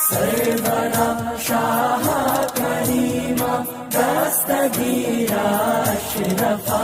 सरवरा शाह करीमा दस्तगीरा अशरफा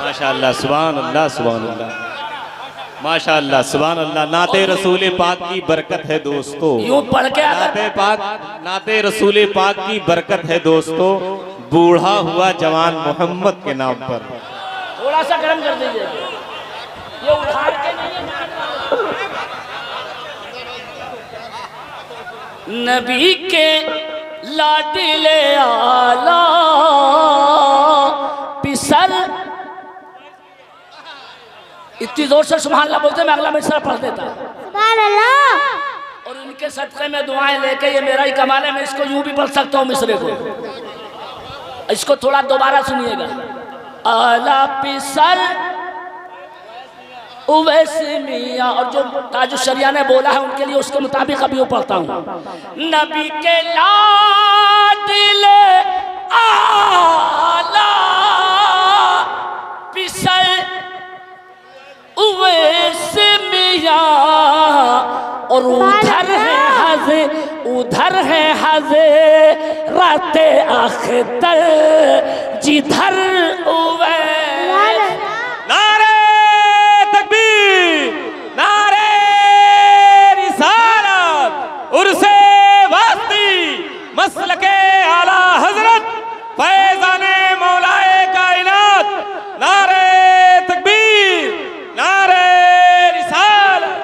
माशाअल्लाह, सुभान अल्लाह, सुभान अल्लाह, माशाअल्लाह, सुभान अल्लाह। नाते रसूल पाक की बरकत है दोस्तों, यूं पढ़ के नाते रसूल पाक की बरकत है दोस्तों, बूढ़ा हुआ जवान मोहम्मद के नाम पर। थोड़ा सा गर्म कर दीजिए, ये उखाड़ के नहीं। नबी के लाडले आला पिसर, इतनी जोर से सुभान अल्लाह बोलते मैं अगला मिसरा पढ़ देता सुभान अल्लाह। और इनके सदक़े में दुआएं लेके, ये मेरा ही कमाल है, मैं इसको यूं भी पढ़ सकता हूँ मिसरे को। इसको थोड़ा दोबारा सुनिएगा। आला पिसर उवैसे मियाँ, और जो ताजु शरिया ने बोला है उनके लिए उसके मुताबिक अभी वो पढ़ता हूँ। नबी के लाडले आला पिसर उवैसे मियाँ, और उधर है हज़रत अख्तर जिधर उवैस। नारे तकबीर, नारे रिसालत, उर्से वास्ती, मसलके आला हजरत फैज़ाने मौलाए कायनात। नारे तकबीर, नारे रिसालत।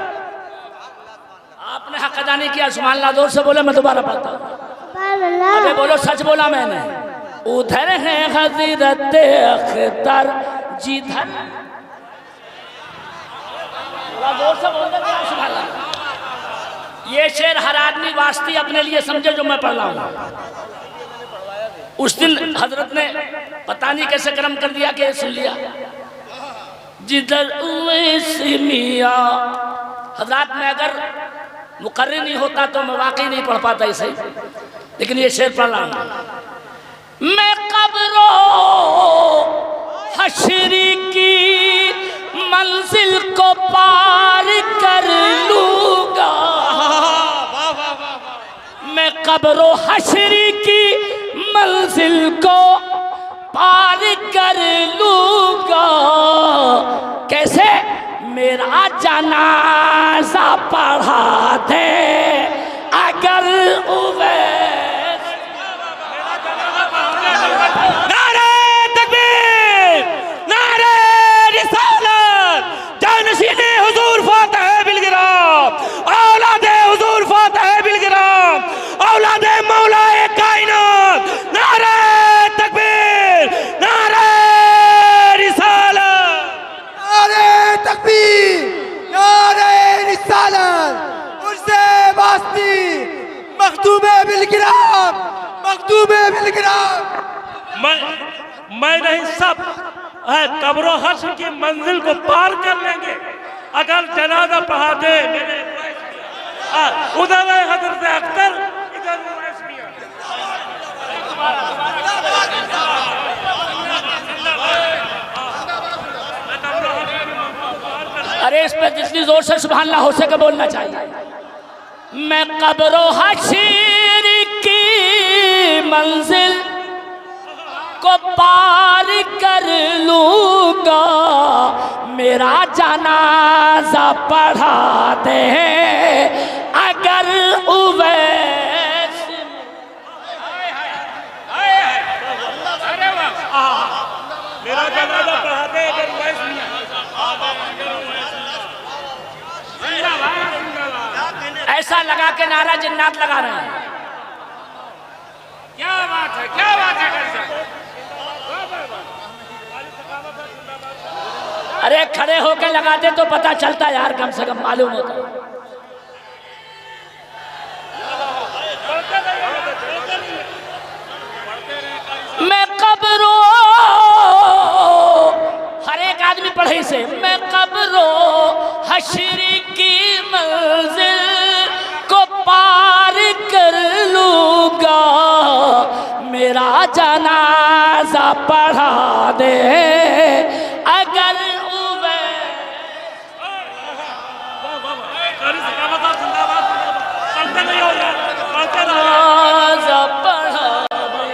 आपने हक अदा नहीं किया, सुभान अल्लाह जोर से बोले, मैं दोबारा पढ़ता हूँ। सुभान अल्लाह। अबे बोलो सच बोला मैंने। उधर है हज़रत अख्तर जिधर, जोर से बोल दे सुभान अल्लाह। ये शेर हर आदमी वास्ती अपने लिए समझे जो मैं पढ़ रहा हूँ। उस दिन हजरत ने पता नहीं कैसे कर्म कर दिया कि सुन लिया। जिधर मियाँ, हजरत में अगर मुकर्रिर नहीं होता तो मैं वाकई नहीं पढ़ पाता इसे, लेकिन ये शेर पढ़ रहा हूँ। मैं कब्रो हशरी की मंजिल को पार कर लूंगा, मैं कब्रो हशरी की मंजिल को पार कर लूंगा। कैसे? मेरा जनाजा पढ़ा दे अगर उवैस। नारे तकबीर, नारे रिसालत, जानशीने हुजूर फातिह बिलगिराम, औलादे हुजूर फातिह बिलगिराम, औलादे मौलाए कायनात। नारे तकबीर, नारे रिसालत, नारे तकबीर, नारे रिसालत, उर्से वास्ती, मखदूमे बिलगिराम, मखदूमे बिलगिराम। मैं नहीं, सब है कब्रो हश्र की मंजिल को पार कर लेंगे अगर जनाजा पढ़ा दे मेरे। उधर है हजरत अख्तर, इधर उवैस मियां। अरे इस पे जितनी जोर से सुभान अल्लाह हो सके बोलना चाहिए। मैं कब्रो हशीर की मंजिल को पार कर लूंगा, मेरा जनाजा पढ़ा दे अगर उवैस। मेरा जनाजा पढ़ा दे अगर उवैस मियां। ऐसा लगा के नारा जिन्नात लगा रहे हैं। क्या बात है, क्या बात है कर साहब। अरे खड़े होके लगाते तो पता चलता यार, कम से कम मालूम होता। मैं कब्रो, हर एक आदमी पढ़े से, मैं कब्रो हशरी की मंजिल को पार कर लूंगा, मेरा जनाजा पढ़ा दे अगर जनाजा पढ़ा दे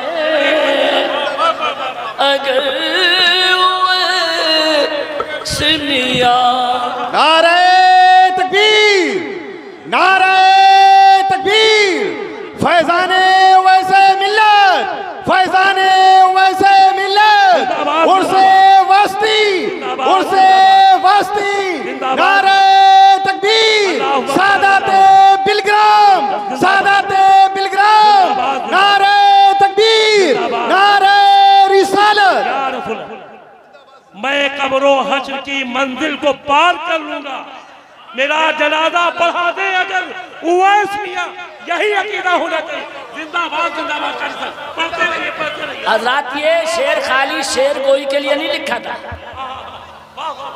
अगर सिमिया। नारे तकबीर, नारे तकबीर, फैजाने वैसे मिल्लत, फैजाने वैसे मिल्लत, उर्से वस्ती, उर्से वस्ती, नारे तकबीर, सादाते बिलग्राम, सादाते बिलग्राम, नारे तकबीर, नारे रिसालत। या रसूल अल्लाह, मैं कब्रो हश्र की मंजिल को पार कर लूंगा, मेरा जनाजा पढ़ा दे अगर उवैस मियां। यही अकीदा होना चाहिए। जिंदाबाद जिंदाबाद कर सक पढ़ते रहिए, पढ़ते रहिए। हजरत ये शेर खाली शेर गोई के लिए नहीं लिखा था,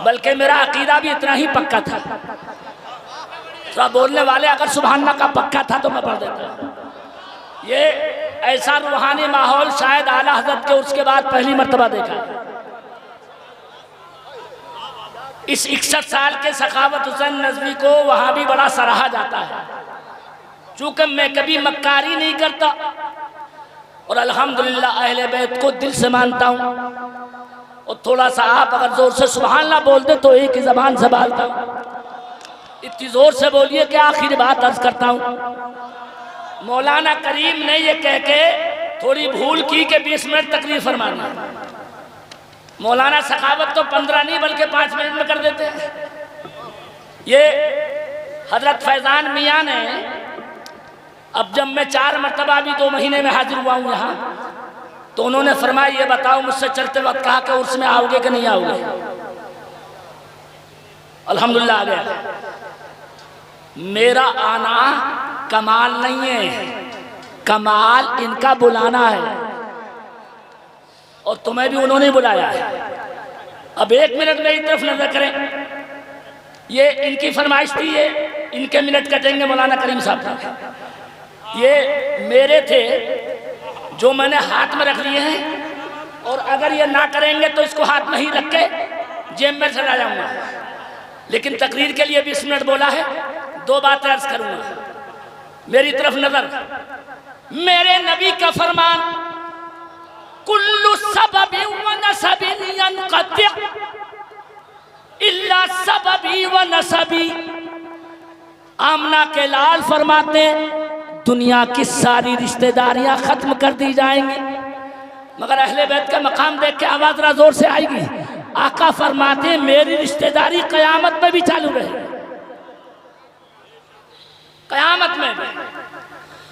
बल्कि मेरा अकीदा भी इतना ही पक्का था। तो बोलने वाले अगर सुभान का पक्का था तो मैं पढ़ देता। ये ऐसा रूहानी माहौल शायद आला हजरत के उसके बाद पहली मर्तबा देखा। इस 61 साल के सखावत हुसैन नजवी को वहां भी बड़ा सराहा जाता है, चूंकि मैं कभी मक्कारी नहीं करता और अल्हम्दुलिल्लाह अहले बैत को दिल से मानता हूँ। और थोड़ा सा आप अगर जोर से सुभान अल्लाह बोलते तो एक ही जबान से बोलता हूँ। इतनी जोर से बोलिए कि आखिरी बात अर्ज करता हूँ। मौलाना करीम ने ये कह के थोड़ी भूल की कि 20 मिनट तकरीर फरमाना। मौलाना सखावत तो 15 नहीं बल्कि 5 मिनट में कर देते हैं। ये हजरत फैजान मियाँ ने, अब जब मैं 4 मरतबा भी 2 महीने में हाजिर हुआ हूँ यहाँ, तो उन्होंने फरमाया ये बताओ मुझसे चलते वक्त कहा कि उर्स में आओगे कि नहीं आओगे। अल्हम्दुलिल्लाह आ गया। मेरा आना कमाल नहीं है, कमाल इनका बुलाना है, और तुम्हें भी उन्होंने बुलाया है। अब 1 मिनट मेरी तरफ नजर करें, ये इनकी फरमाइश थी, ये इनके मिनट कटेंगे मौलाना करीम साहब का। ये मेरे थे जो मैंने हाथ में रख लिए हैं, और अगर ये ना करेंगे तो इसको हाथ में ही रख के जेब में चला जाऊंगा। लेकिन तकरीर के लिए 20 मिनट बोला है, 2 बातें अर्ज करूंगा। मेरी तरफ नजर, मेरे नबी का फरमान, कुल्लु सबबी व नसबिन यनक़ति इल्ला सबबी व नसबी। आमना के लाल फरमाते दुनिया की सारी रिश्तेदारियां खत्म कर दी जाएंगी, मगर अहले बैत का मकाम देख के आवाज जरा जोर से आएगी। आका फरमाते मेरी रिश्तेदारी कयामत में भी चालू रहेगी, कयामत में भी।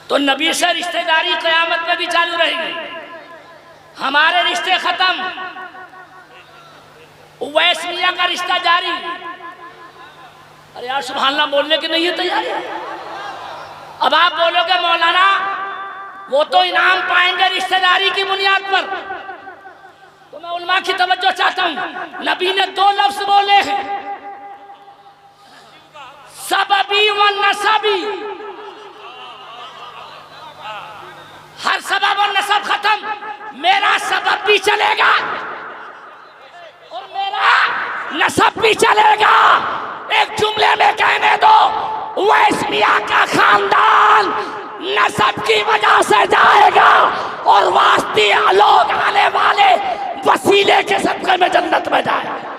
तो नबी से रिश्तेदारी कयामत में भी चालू रहेगी। हमारे रिश्ते खत्म, उवैस मियां का रिश्ता जारी। अरे यार सुभान अल्लाह बोलने की नहीं है तैयारी। अब आप बोलोगे मौलाना वो तो इनाम पाएंगे रिश्तेदारी की बुनियाद पर, तो मैं उलमा की तवज्जो चाहता हूं। नबी ने 2 लफ्ज बोले हैं, सबबी व नसबी। हर सबब और नसब खत्म, मेरा सबब भी चलेगा और मेरा नसब भी चलेगा। एक जुमले में कहने दो, उवैस मियां का खानदान नसब की वजह से जाएगा और वास्ती लोग आने वाले वसीले के सदक़े में जन्नत में जाएगा।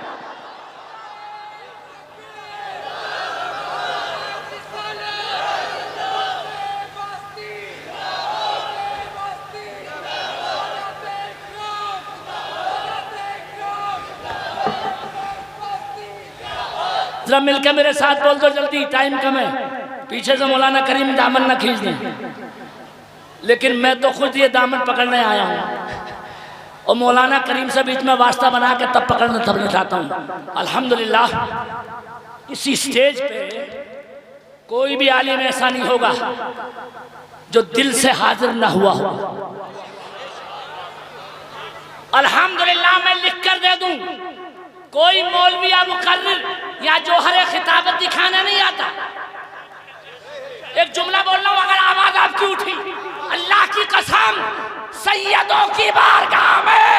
जरा मिलकर मेरे साथ बोल दो जल्दी, टाइम कम है। पीछे से मौलाना करीम दामन न खींच दें, लेकिन मैं तो खुद ये दामन पकड़ने आया हूँ और मौलाना करीम से बीच में वास्ता बना के तब पकड़ना चाहता हूँ। अल्हम्दुलिल्लाह इसी स्टेज पे कोई भी आलिम ऐसा नहीं होगा जो दिल से हाजिर न हुआ हो। अल्हम्दुलिल्लाह मैं लिख कर दे दूं, कोई मौलवी या मुकर्रिर या जोहरे खिताबत दिखाने नहीं आता। एक जुमला बोल रहा हूं, अगर आवाज आपकी उठी, अल्लाह की कसम सैयदों की बारगाह में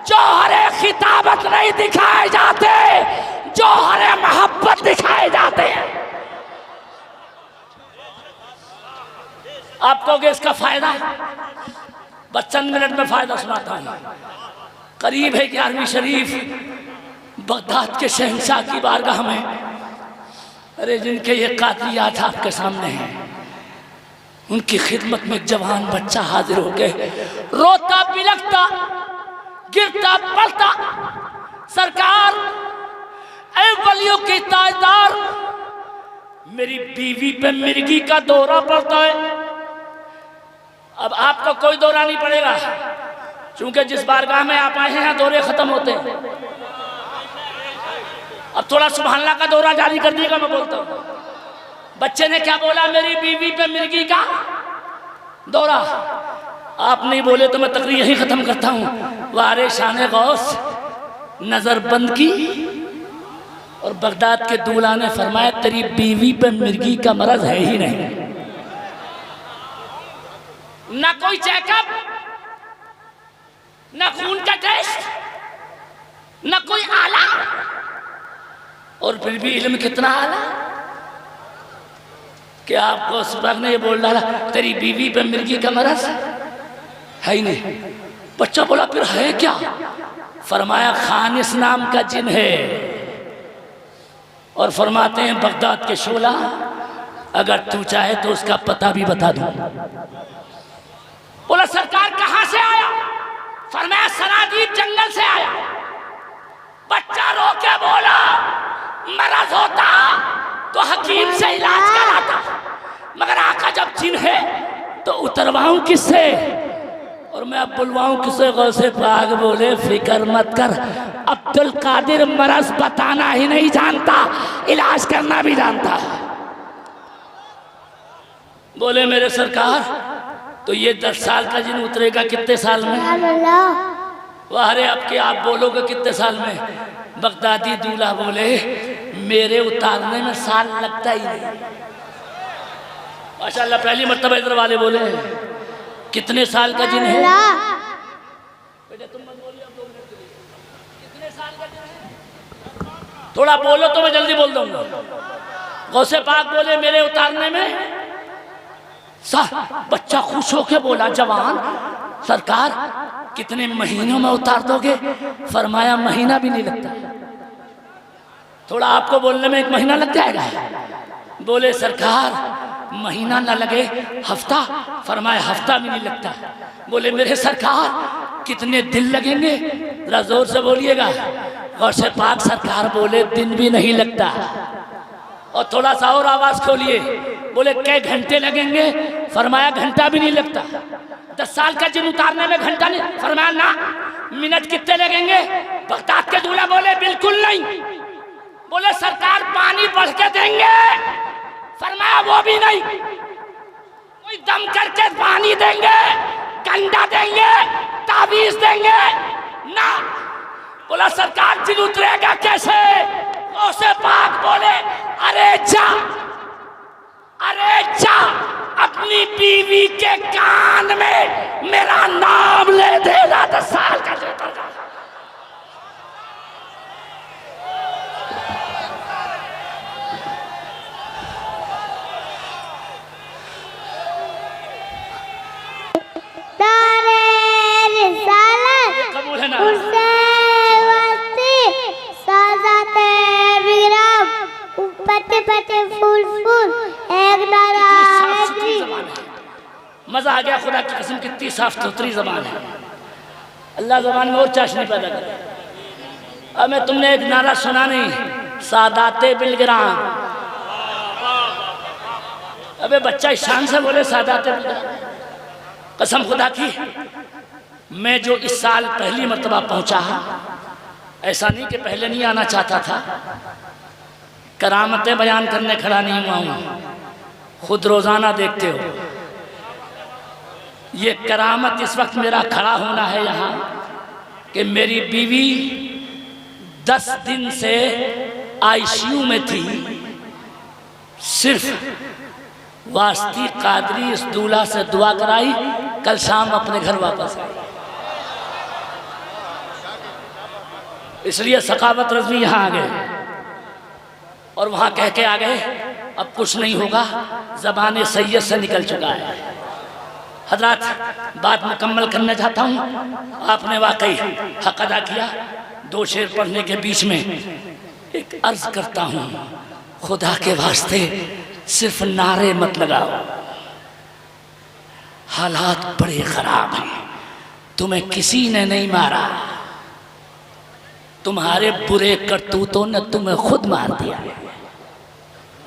जोहरे खिताबत नहीं दिखाए जाते, जोहरे मोहब्बत दिखाए जाते हैं। आप कहोगे इसका फायदा, बस चंद मिनट में फायदा सुनाता हूँ। करीब है 11वीं शरीफ, बगदाद के शहंशाह की बारगाह में, अरे जिनके ये कातियात आपके सामने हैं, उनकी खिदमत में एक जवान बच्चा हाजिर हो गए, रोता बिलखता गिरता पड़ता, सरकार ऐ वलियों के ताजदार, मेरी बीवी पे मिर्गी का दौरा पड़ता है। अब आपको कोई दौरा नहीं पड़ेगा, क्योंकि जिस बारगाह में आप आए हैं दौरे खत्म होते हैं। अब थोड़ा सुभान अल्लाह का दौरा जारी कर दिएगा, मैं बोलता हूँ। बच्चे ने क्या बोला, मेरी बीवी पे मिर्गी का दौरा। आप नहीं बोले तो मैं तकरीर यही खत्म करता हूँ। वारे शान गौस नजर बंद की और बगदाद के दूल्हा ने फरमाया, तेरी बीवी पे मिर्गी का मरज है ही नहीं, ना कोई चेकअप, ना खून का टेस्ट, ना कोई आला, और फिर भी इल्म कितना आला कि आपको सुबह ने ये बोल डाला तेरी बीवी पे मिर्गी का मरज है ही नहीं। बच्चा बोला फिर है क्या? फरमाया खानिस नाम का जिन है, और फरमाते हैं बगदाद के शोला, अगर तू चाहे तो उसका पता भी बता दूं। बोला सरकार कहां से आया? फरमाया सरादीप जंगल से आया। बच्चा रो के बोला मरज होता तो हकीम से इलाज कराता, मगर आका जब जिन है तो उतरवाऊं किससे और मैं अब बुलवाऊं किसे? गौसे पाक बोले फिक्र मत कर, अब्दुल कादिर मरज बताना ही नहीं जानता, इलाज करना भी जानता। बोले मेरे सरकार तो ये 10 साल का जिन उतरेगा कितने साल में? वाह रे अब के आप बोलोगे कितने साल में? बगदादी दूल्हा बोले मेरे उतारने में साल लगता ही नहीं। माशाल्लाह पहली मर्तबा इधर वाले बोले कितने साल का जिन है? बेटे तुम मत बोलिए, अब कितने साल का जिन है? थोड़ा बोलो तो मैं जल्दी बोल दूंगा। गौसे पाक बोले मेरे उतारने में बच्चा खुश होके बोला जवान सरकार कितने महीनों में उतार दोगे? फरमाया महीना भी नहीं लगता। थोड़ा आपको बोलने में 1 महीना लग जाएगा। बोले सरकार महीना ना लगे हफ्ता? फरमाया हफ्ता भी नहीं लगता। बोले मेरे सरकार कितने दिन लगेंगे? जरा जोर से बोलिएगा। गौसे पाक सरकार बोले दिन भी नहीं लगता। और थोड़ा सा और आवाज खोलिए, बोले कई घंटे लगेंगे? फरमाया घंटा भी नहीं लगता। 10 साल का जिन उतारने में घंटा नहीं? फरमाया ना। मिनट कितने लगेंगे? बगदाद के दूल्हा बोले बिल्कुल नहीं। बोले सरकार पानी बढ़ के देंगे? फरमाया वो भी नहीं। कोई दम करके पानी देंगे, गंडा देंगे, ताबीज देंगे? ना। बोला सरकार जिन उतरेगा कैसे? उसे पाक बोले अरे जा अपनी बीवी के कान में मेरा नाम ले देना। 10 साल का जो उतर जा। कबूल है ना? पत्ते पत्ते फूल फूल एक नारा मजा आ गया। खुदा की कसम कितनी साफ सुथरी जबान है। अल्लाह जबान में और चाशनी पैदा करे। अब मैं तुमने एक नारा सुना नहीं, सादाते बिलग्राम। अबे बच्चा शान से बोले सादाते बिलग्राम। कसम खुदा की मैं जो इस साल पहली मर्तबा पहुंचा, ऐसा नहीं कि पहले नहीं आना चाहता था। करामतें बयान करने खड़ा नहीं हुआ हूँ, खुद रोजाना देखते हो। ये करामत इस वक्त मेरा खड़ा होना है यहाँ कि मेरी बीवी 10 दिन से आईसीयू में थी। सिर्फ वास्ती कादरी इस दूल्हा से दुआ कराई, कल शाम अपने घर वापस आई। इसलिए सखावत रज़वी यहाँ आ गए और वहाँ कह के आ गए अब कुछ नहीं होगा, ज़बान सैयद से निकल चुका है। हजरात, बात मुकम्मल करना चाहता हूँ। आपने वाकई हक अदा किया। 2 शेर पढ़ने के बीच में एक अर्ज करता हूँ, खुदा के वास्ते सिर्फ नारे मत लगाओ। हालात बड़े खराब हैं, तुम्हें किसी ने नहीं मारा, तुम्हारे बुरे करतूतों ने तुम्हें खुद मार दिया।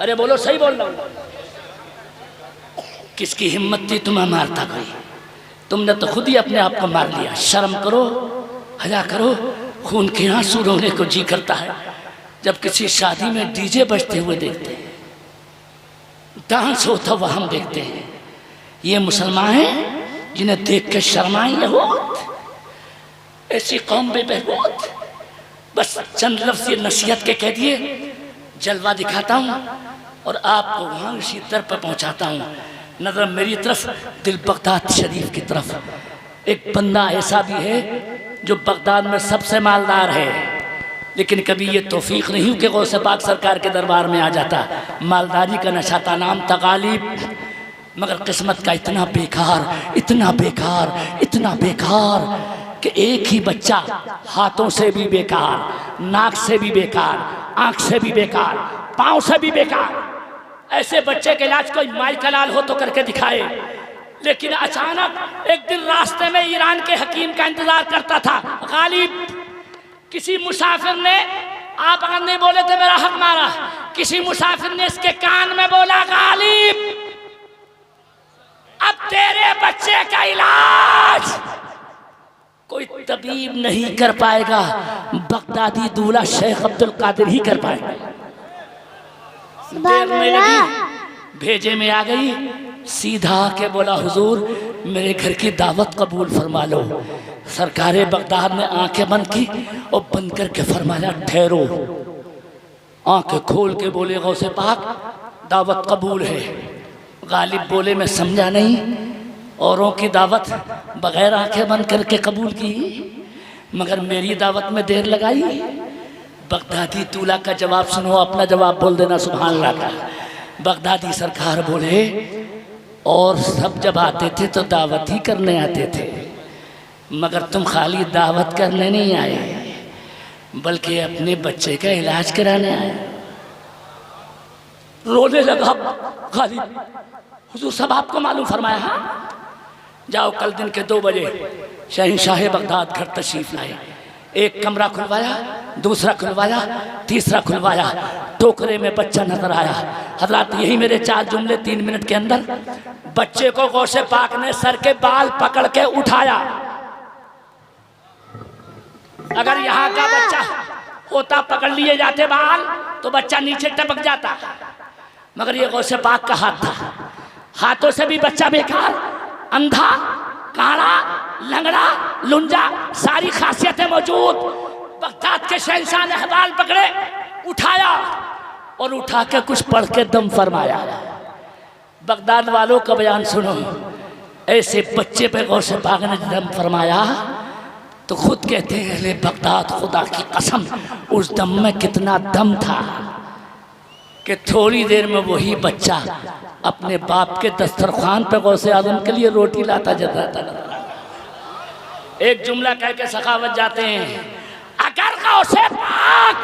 अरे बोलो, सही बोल रहा हूँ? किसकी हिम्मत थी तुम्हें मारता कोई? तुमने तो खुद ही अपने आप को मार लिया। शर्म करो, हया करो। खून के आंसू रोने को जी करता है जब किसी शादी में डीजे बजते हुए देखते हैं, डांस होता हुआ हम देखते हैं। ये मुसलमान हैं जिन्हें देख के शर्माएंगे बहुत। ऐसी कौम बेबहूत। बस चंद लफ्ज़ ये नसीहत के कह दिए, जलवा दिखाता हूँ और आपको वहाँ इसी दर पर पहुँचाता हूँ। नजर मेरी तरफ, दिल बगदाद शरीफ की तरफ। एक बंदा ऐसा भी है जो बगदाद में सबसे मालदार है, लेकिन कभी ये तौफीक नहीं हुई कि गौसे पाक सरकार के दरबार में आ जाता। मालदारी का नशा था, नाम था गालिब। मगर किस्मत का इतना बेकार, इतना बेकार, इतना बेकार कि एक ही बच्चा हाथों से भी बेकार, नाक से भी बेकार, आँख से भी बेकार, पाँव से भी बेकार। ऐसे बच्चे के इलाज कोई माई का लाल हो तो करके दिखाए। लेकिन अचानक एक दिन रास्ते में ईरान के हकीम का इंतजार करता था गालिब। किसी मुसाफिर ने, आप अगर नहीं बोले तो मेरा हक मारा, किसी मुसाफिर ने इसके कान में बोला, गालिब अब तेरे बच्चे का इलाज कोई तबीब नहीं कर पाएगा, बगदादी दूल्हा शेख अब्दुल कादिर ही कर पाएगा। देर नहीं लगी, भेजे में आ गई। सीधा के बोला, हुजूर मेरे घर की दावत कबूल फरमा लो। सरकारे बगदाद ने आंखें बंद की और बंद करके फरमाया, ठहरो। आंखें खोल के बोले, गौसे पाक दावत कबूल है। गालिब बोले, मैं समझा नहीं, औरों की दावत बगैर आंखें बंद करके कबूल की, मगर मेरी दावत में देर लगाई। बगदादी दूल्हा का जवाब सुनो, अपना जवाब बोल देना सुभान अल्लाह का। बगदादी सरकार बोले, और सब जब आते थे तो दावत ही करने आते थे, मगर तुम खाली दावत करने नहीं आए बल्कि अपने बच्चे का इलाज कराने आए। रोने लगा गालिब, हुजूर सब आपको मालूम फरमाया। हाँ, जाओ कल दिन के 2 बजे शहंशाह बगदाद घर तशरीफ लाए। एक कमरा खुलवाया, दूसरा खुलवाया, तीसरा खुलवाया। टोकरे में बच्चा नजर आया। हजरात, यही मेरे 4 जुमले 3 मिनट के अंदर। बच्चे को गौसे पाक ने सर के बाल पकड़ के उठाया। अगर यहाँ का बच्चा होता पकड़ लिए जाते बाल तो बच्चा नीचे टपक जाता, मगर ये गौसे पाक का हाथ था। हाथों से भी बच्चा बेकार, अंधा, काड़ा, लंगड़ा, लुंजा, सारी खासियतें मौजूद। बगदाद के शहंशाह ने बाल पकड़े, उठाया और उठा के कुछ पढ़ के दम फरमाया। बगदाद वालों का बयान सुनो, ऐसे बच्चे पे गौसे पाक ने दम फरमाया तो खुद कहते हैं, अरे बगदाद खुदा की कसम उस दम में कितना दम था कि थोड़ी देर में वही बच्चा अपने बाप के दस्तरखान पे गौसे आजम के लिए रोटी लाता जाता था। एक जुमला कह के सखावत जाते हैं, अगर गौसे पाक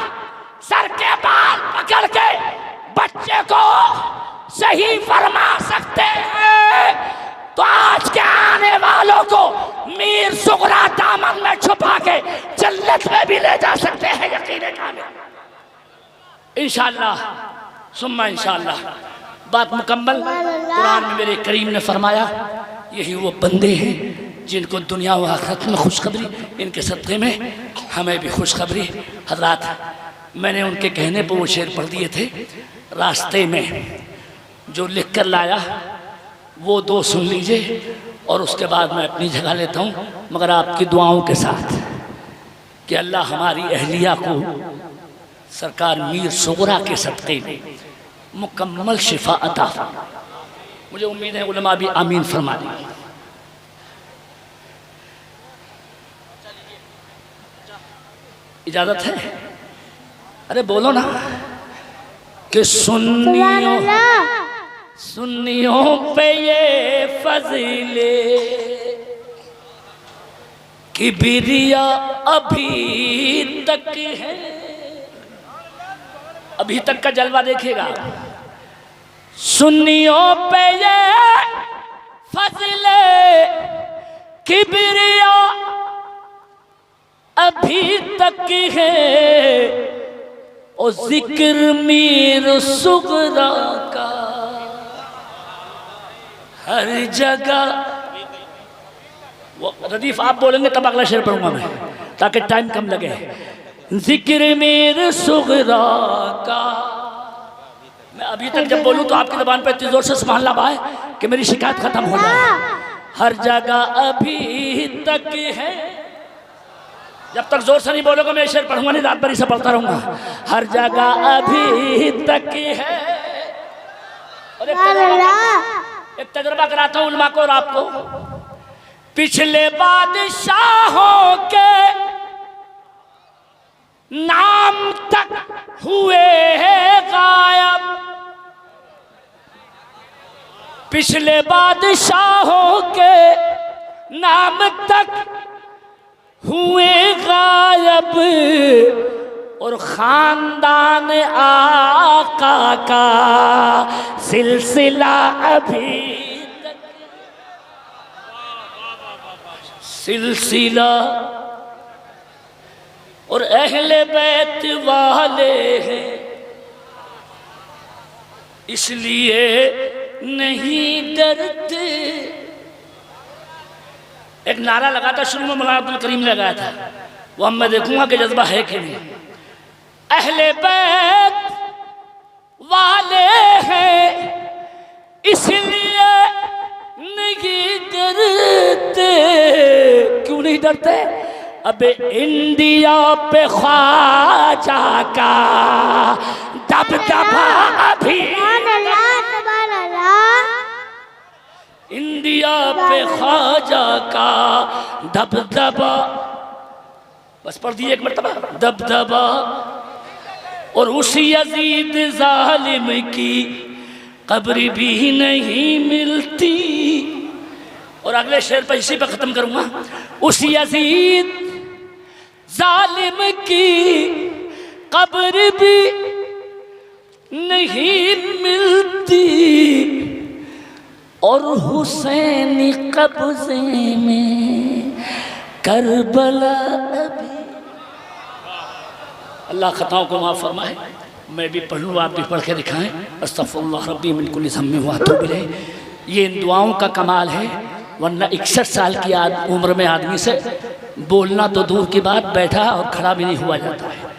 सर के बाल पकड़ के बच्चे को सही फरमा सकते हैं तो आज के आने वालों को मीर सुगरा दामन में छुपा के जन्नत में भी ले जा सकते हैं। यकीन कामिल इंशाअल्लाह सुम्मा इंशाअल्लाह। बात मुकम्मल। कुरान में मेरे करीम ने फरमाया, यही वो बंदे हैं जिनको दुनिया व आखिरत में खुशखबरी, इनके सदक़े में हमें भी खुशखबरी। हजरात, मैंने उनके कहने पर वो शेर पढ़ दिए थे। रास्ते में जो लिख कर लाया वो 2 सुन लीजिए और उसके बाद मैं अपनी जगह लेता हूँ, मगर आपकी दुआओं के साथ कि अल्लाह हमारी अहलिया को सरकार मीर सुगरा के सदक़े में मुकम्मल शिफा अता फरमाए। मुझे उम्मीद है उलमा भी आमीन फरमा देंगे। इजाजत है? अरे बोलो ना कि सुन्नियों सुन्नियों पे ये फजीले किबरिया अभी तक है। अभी तक का जलवा देखिएगा। सुन्नियों पे ये फजले किबरिया अभी तक है। और जिक्र मीर सुगरा का हर जगह। वो रदीफ आप बोलेंगे तब अगला शेर पढ़ूंगा मैं, ताकि टाइम कम लगे। जिक्र मेरे सुगरा का। मैं अभी तक जब बोलूं तो आपकी ज़बान पे इतनी जोर से सुभान अल्लाह आए कि मेरी शिकायत खत्म हो जाए। हर जगह अभी तक है। जब तक जोर से नहीं बोलोगे मैं शेर पढ़ूंगा नहीं, रात भर इसे पढ़ता रहूंगा। हर जगह अभी तक है। और एक तजुर्बा कराता हूं उलमा को और आपको। पिछले बादशाहों के नाम तक हुए हैं गायब। पिछले बादशाहों के नाम तक हुए गायब। और खानदान आका का सिलसिला अभी तक सिलसिला। और अहले बैत वाले हैं इसलिए नहीं डरते। एक नारा लगा था शुरू में, मौलाना अब्दुल करीम ने लगाया था, वो अब मैं देखूंगा कि जज्बा है कि नहीं। अहले बैत वाले हैं इसलिए नहीं डरते। क्यों नहीं डरते? अबे इंडिया पे ख्वाजा का दबदबा अभी। इंडिया पे ख्वाजा का दबदबा। बस पढ़ दिए एक मरतबा। दबदबा। और उसी यजीद जालिम की कब्र भी नहीं मिलती। और अगले शेर पर इसी पर खत्म करूंगा। उसी यजीद जालिम की कब्र भी नहीं मिलती। और हुसैनी कब्जे में करबला अभी। अल्लाह खताओं को माफ़ फरमाए। मैं भी पढ़ूँ, आप भी पढ़ के दिखाएँ। अस्तग़फिरुल्लाह रब्बी मिन कुल्लि ज़म्बिन व अतूबु इलैह। ये इन दुआओं का कमाल है, वरना 61 साल की उम्र में आदमी से बोलना तो दूर की बात, बैठा और खड़ा भी नहीं हुआ जाता है।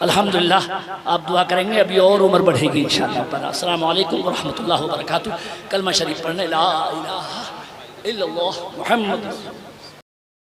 अल्हम्दुलिल्लाह आप दुआ करेंगे, अभी और उम्र बढ़ेगी इंशाअल्लाह। अस्सलामु अलैकुम व रहमतुल्लाहि व बरकातुहू। कलमा शरीफ पढ़ने ला इलाहा इल्लल्लाह मुहम्मद